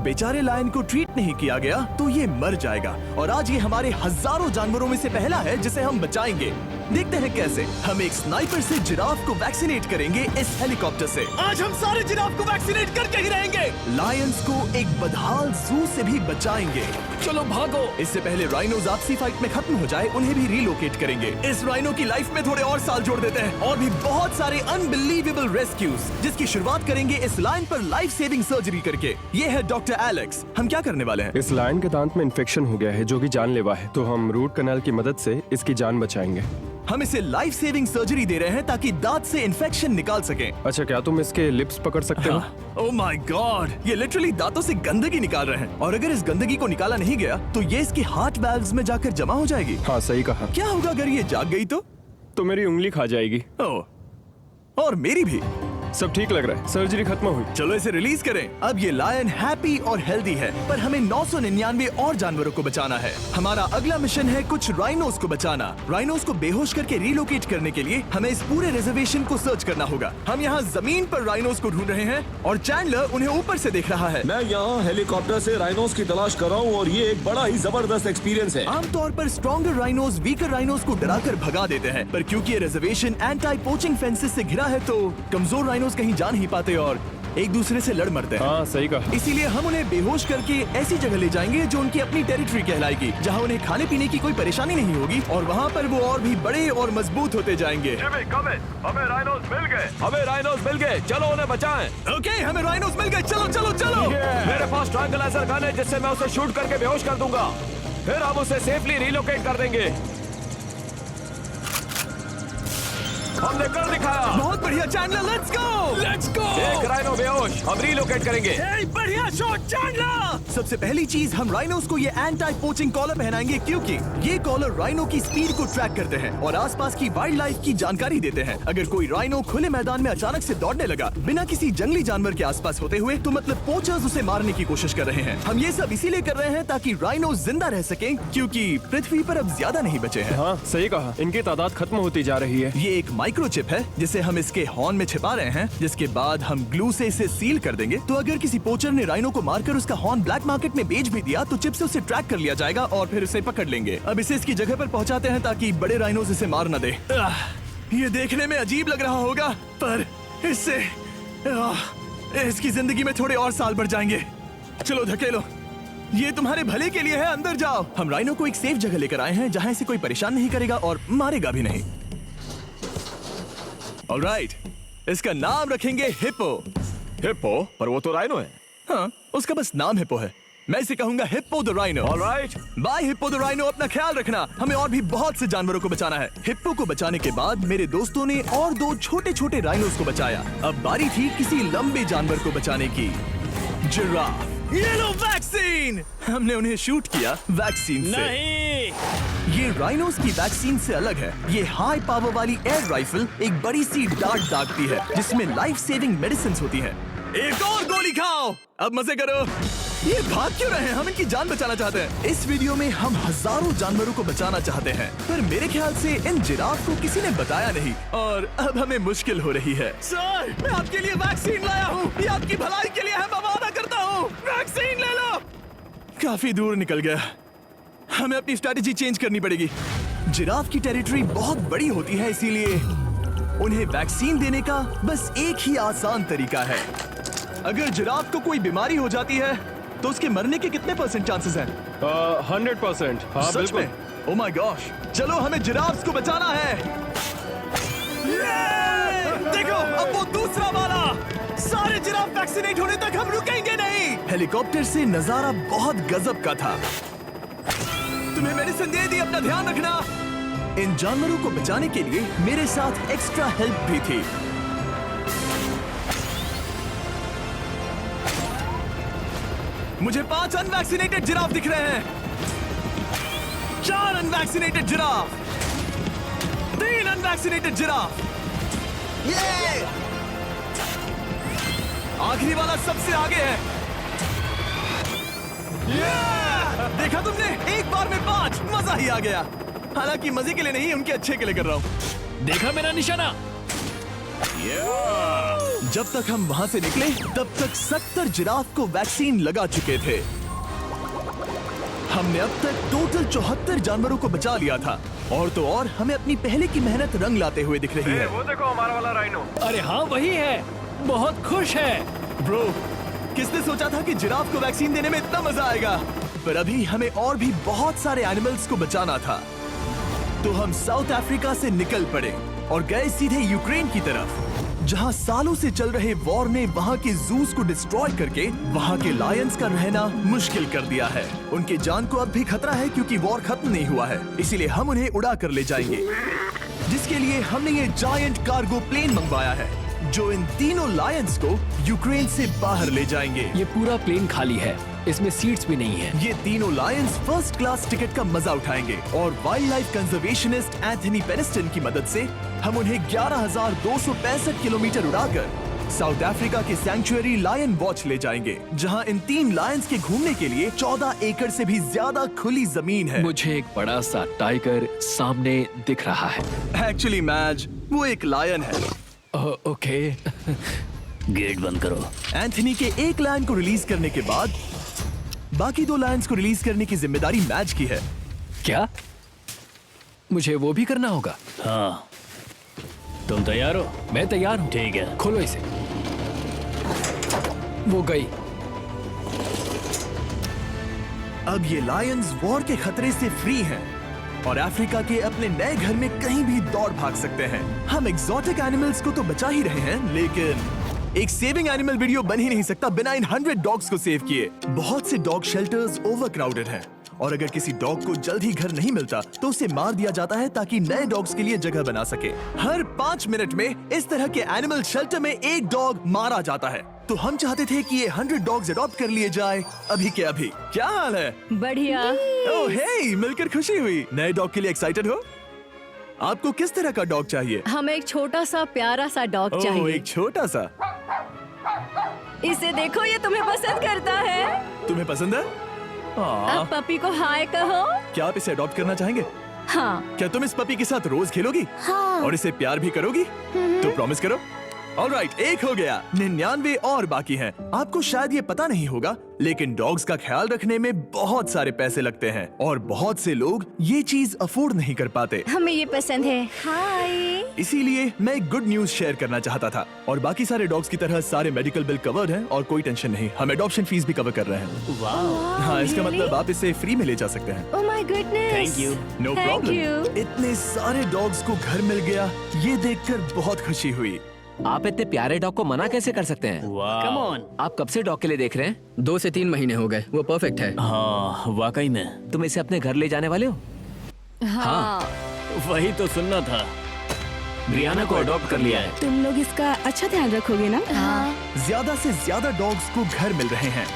बेचारे लायन को ट्रीट नहीं किया गया तो ये मर जाएगा और आज ये हमारे हजारों जानवरों में से पहला है जिसे हम बचाएंगे। देखते हैं कैसे। हम एक स्नाइपर से जिराफ को वैक्सीनेट करेंगे इस हेलीकॉप्टर से। आज हम सारे जिराफ को वैक्सीनेट करके ही रहेंगे। लायंस को एक बदहाल जू से भी बचाएंगे। चलो भागो। इससे पहले राइनोज आपसी फाइट में खत्म हो जाए उन्हें भी रिलोकेट करेंगे। इस राइनो की लाइफ में थोड़े और साल जोड़ देते हैं और भी बहुत सारे अनबिलीवेबल रेस्क्यूज जिसकी शुरुआत करेंगे इस लायन पर लाइफ सेविंग सर्जरी करके। ये है डॉक्टर एलेक्स। हम क्या करने वाले हैं? इस लायन के दांत में इन्फेक्शन हो गया है जो कि जानलेवा है, तो हम रूट कैनाल की मदद से इसकी जान बचाएंगे। हम इसे लाइफ सेविंग सर्जरी दे रहे हैं ताकि दांत से इन्फेक्शन निकाल सकें। अच्छा, क्या तुम इसके लिप्स पकड़ सकते हो? ओह माय गॉड, ये लिटरली दांतों से गंदगी निकाल रहे हैं और अगर इस गंदगी को निकाला नहीं गया तो ये इसके हार्ट वाल्व्स में जाकर जमा हो जाएगी। हाँ सही कहा। क्या होगा अगर ये जाग गई तो मेरी उंगली खा जाएगी। ओह, और मेरी भी। सब ठीक लग रहा है, सर्जरी खत्म हुई। चलो इसे रिलीज करें। अब ये लायन हैप्पी और हेल्दी है, पर हमें 999 और जानवरों को बचाना है। हमारा अगला मिशन है कुछ राइनोस को बचाना। राइनोस को बेहोश करके रिलोकेट करने के लिए हमें इस पूरे रिजर्वेशन को सर्च करना होगा। हम यहाँ जमीन पर राइनोस को ढूंढ रहे हैं और चैंडलर उन्हें ऊपर से देख रहा है। मैं यहाँ हेलीकॉप्टर से राइनोस की तलाश कर रहा हूँ और ये एक बड़ा ही जबरदस्त एक्सपीरियंस है। आमतौर पर स्ट्रॉन्गर राइनोस वीकर राइनोस को डराकर भगा देते हैं, पर क्योंकि ये रिजर्वेशन एंटी पोचिंग फेंसेस से घिरा है तो कमजोर राइनोस कहीं जा नहीं पाते और एक दूसरे से लड़ मरते हैं। हाँ सही कहा। इसीलिए हम उन्हें बेहोश करके ऐसी जगह ले जाएंगे जो उनकी अपनी टेरिटरी कहलाएगी, जहाँ उन्हें खाने पीने की कोई परेशानी नहीं होगी और वहाँ पर वो और भी बड़े और मजबूत होते जाएंगे। हमें राइनोस मिल गए। हमें राइनोस मिल गए, चलो उन्हें बचाएं। ओके, हमें राइनोस मिल गए। चलो चलो चलो। मेरे पास ट्रैंगलाइजर गन है जिससे मैं उसे शूट करके बेहोश कर दूंगा, फिर हम उसे सेफली रिलोकेट कर देंगे। हमने कर दिखाया। बहुत बढ़िया चैंडलर, लेट्स गो। एक राइनो बेहोश, हम रिलोकेट करेंगे। बढ़िया शॉट चैंडलर। सबसे पहली चीज, हम राइनोस को ये एंटी पोचिंग कॉलर पहनाएंगे क्योंकि ये कॉलर राइनो की स्पीड को ट्रैक करते हैं और आसपास की वाइल्ड लाइफ की जानकारी देते हैं। अगर कोई राइनो खुले मैदान में अचानक से दौड़ने लगा बिना किसी जंगली जानवर के आसपास होते हुए तो मतलब पोचर्स उसे मारने की कोशिश कर रहे हैं। हम ये सब इसीलिए कर रहे हैं ताकि राइनो जिंदा रह सके क्योंकि पृथ्वी पर अब ज्यादा नहीं बचे हैं। हाँ सही कहा, इनकी तादाद खत्म होती जा रही है। ये एक माइक्रोचिप है जिसे हम इसके हॉर्न में छिपा रहे हैं, जिसके बाद हम ग्लू से इसे सील कर देंगे। तो अगर किसी पोचर ने राइनो को मारकर उसका हॉर्न ब्लैक मार्केट में बेच भी दिया तो चिप से उसे ट्रैक कर लिया जाएगा और फिर उसे पकड़ लेंगे। अब इसे इसकी जगह पर पहुंचाते हैं ताकि बड़े राइनोस इसे मार न दे। ये देखने में अजीब लग रहा होगा पर इससे इसकी जिंदगी में थोड़े और साल बढ़ जाएंगे। चलो धकेलो, ये तुम्हारे भले के लिए है, अंदर जाओ। हम राइनो को एक सेफ जगह लेकर आए हैं जहाँ इसे कोई परेशान नहीं करेगा और मारेगा भी नहीं। ऑलराइट, इसका नाम रखेंगे हिप्पो। हिप्पो? पर वो तो राइनो है। हाँ, उसका बस नाम हिप्पो है। मैं इसे कहूंगा hippo the rhino. Alright, bye hippo the rhino. अपना ख्याल रखना, हमें और भी बहुत से जानवरों को बचाना है। हिप्पो को बचाने के बाद मेरे दोस्तों ने और 2 छोटे छोटे राइनोस को बचाया। अब बारी थी किसी लंबे जानवर को बचाने की। जिराफ। ये लो वैक्सीन। हमने उन्हें शूट किया वैक्सीन से। नहीं, ये राइनोस की वैक्सीन से अलग है। ये हाई पावर वाली एयर राइफल एक बड़ी सी डार्ट दागती है जिसमें लाइफ सेविंग मेडिसिन होती है। एक और गोली खाओ, अब मजे करो। ये भाग क्यों रहे हैं? हम इनकी जान बचाना चाहते हैं। इस वीडियो में हम हजारों जानवरों को बचाना चाहते हैं, पर मेरे ख्याल से इन जिराफ को किसी ने बताया नहीं और अब हमें मुश्किल हो रही है। सर, मैं आपके लिए वैक्सीन लाया हूँ। ये आपकी भलाई के लिए है, मैं वादा करता हूँ। वैक्सीन ले लो। काफी दूर निकल गया, हमें अपनी स्ट्रेटेजी चेंज करनी पड़ेगी। जिराफ की टेरिटरी बहुत बड़ी होती है, इसीलिए उन्हें वैक्सीन देने का बस एक ही आसान तरीका है। अगर जिराफ को कोई बीमारी हो जाती है तो उसके मरने के कितने % चांसेस हैं? 100%। हाँ सच बिल्कुल। में? ओह माय गॉश, चलो हमें जिराफ्स को बचाना है। देखो, अब वो दूसरा वाला। सारे जिराफ वैक्सीनेट होने तक हम रुकेंगे नहीं। हेलीकॉप्टर से नजारा बहुत गजब का था। तुम्हें मेडिसिन दे दी, अपना ध्यान रखना। इन जानवरों को बचाने के लिए मेरे साथ एक्स्ट्रा हेल्प भी थी। मुझे 5 अनवैक्सीनेटेड जिराफ दिख रहे हैं। 4 अनवैक्सीनेटेड जिराफ, 3 अनवैक्सीनेटेड जिराफ। ये आखिरी वाला सबसे आगे है। देखा तुमने, एक बार में 5। मजा ही आ गया। हालांकि मजे के लिए नहीं, उनके अच्छे के लिए कर रहा हूँ। देखा मेरा निशाना? जब तक हम वहाँ से निकले तब तक 70 जिराफ को वैक्सीन लगा चुके थे। हमने अब तक टोटल 74 जानवरों को बचा लिया था। और तो और हमें अपनी पहले की मेहनत रंग लाते हुए दिख रही है। वो देखो हमारा वाला राइनो। अरे हाँ वही है, बहुत खुश है। ब्रो, किसने सोचा था कि जिराफ को वैक्सीन देने में इतना मजा आएगा। पर अभी हमें और भी बहुत सारे एनिमल्स को बचाना था। तो हम साउथ अफ्रीका से निकल पड़े और गए सीधे यूक्रेन की तरफ, जहां सालों से चल रहे वॉर ने वहां के जूस को डिस्ट्रॉय करके वहां के लायंस का रहना मुश्किल कर दिया है। उनके जान को अब भी खतरा है क्योंकि वॉर खत्म नहीं हुआ है, इसीलिए हम उन्हें उड़ा कर ले जाएंगे, जिसके लिए हमने ये जायंट कार्गो प्लेन मंगवाया है जो इन तीनों लायंस को यूक्रेन से बाहर ले जाएंगे। ये पूरा प्लेन खाली है, इसमें सीट्स भी नहीं है। ये तीनों लायंस फर्स्ट क्लास टिकट का मजा उठाएंगे और वाइल्ड लाइफ कंजर्वेशनिस्ट एंथनी पेनिस्टन की मदद से हम उन्हें 11,265 किलोमीटर उड़ाकर साउथ अफ्रीका के सैंक्चुअरी लायन वॉच ले जाएंगे, जहां इन 3 लायंस के घूमने के लिए 14 एकड़ से भी ज्यादा खुली जमीन है। मुझे एक बड़ा सा टाइगर सामने दिख रहा है। एक्चुअली मैच, वो एक लायन है। ओके। गेट बंद करो। एंथनी के एक लायन को रिलीज करने के बाद बाकी 2 लायंस को रिलीज करने की जिम्मेदारी मैच की है। क्या मुझे वो भी करना होगा? हाँ, तुम तैयार हो? मैं तैयार हूँ। ठीक है। खोलो इसे। वो गई। अब ये लायंस वॉर के खतरे से फ्री हैं और अफ्रीका के अपने नए घर में कहीं भी दौड़ भाग सकते हैं। हम एग्जॉटिक एनिमल्स को तो बचा ही रहे हैं, लेकिन एक सेविंग एनिमल वीडियो बन ही नहीं सकता बिना इन 100 डॉग्स को सेव किए। बहुत से डॉग शेल्टर्स ओवरक्राउडेड हैं और अगर किसी डॉग को जल्द ही घर नहीं मिलता तो उसे मार दिया जाता है ताकि नए डॉग्स के लिए जगह बना सके। हर 5 मिनट में इस तरह के एनिमल शेल्टर में एक डॉग मारा जाता है। तो हम चाहते थे कि ये 100 डॉग्स अडॉप्ट कर लिए जाए अभी के अभी। क्या हाल है? बढ़िया। ओह हे, मिलकर खुशी हुई। नए डॉग के लिए एक्साइटेड हो? आपको किस तरह का डॉग चाहिए? हमें एक छोटा सा प्यारा सा डॉग ओह, चाहिए। एक छोटा सा। इसे देखो, ये तुम्हें पसंद करता है। तुम्हें पसंद है? अब पपी को हाय कहो। क्या आप इसे अडॉप्ट करना चाहेंगे? हाँ। क्या तुम इस पपी के साथ रोज खेलोगी? हाँ। और इसे प्यार भी करोगी? तो प्रॉमिस करो। ऑलराइट, एक हो गया। 99 और बाकी हैं। आपको शायद ये पता नहीं होगा, लेकिन डॉग्स का ख्याल रखने में बहुत सारे पैसे लगते हैं और बहुत से लोग ये चीज अफोर्ड नहीं कर पाते। हमें ये पसंद है। हाय। इसीलिए मैं एक गुड न्यूज शेयर करना चाहता था। और बाकी सारे डॉग्स की तरह सारे मेडिकल बिल कवर्ड हैं और कोई टेंशन नहीं। हम एडॉप्शन फीस भी कवर कर रहे हैं। हाँ, इसका मतलब आप इसे फ्री में ले जा सकते हैं। Oh my goodness. Thank you. No Thank problem. you. इतने सारे डॉग्स को घर मिल गया, ये देखकर बहुत खुशी हुई। आप इतने प्यारे डॉग को मना कैसे कर सकते हैं? Come on. आप कब से डॉग के लिए देख रहे हैं? 2 से 3 महीने हो गए, वो परफेक्ट है। हाँ, वाकई में। तुम इसे अपने घर ले जाने वाले हो? हाँ। वही तो सुनना था। ब्रियाना को अडॉप्ट कर लिया है। तुम लोग इसका अच्छा ध्यान रखोगे ना? हाँ। ज्यादा से ज्यादा डॉग्स को घर मिल रहे हैं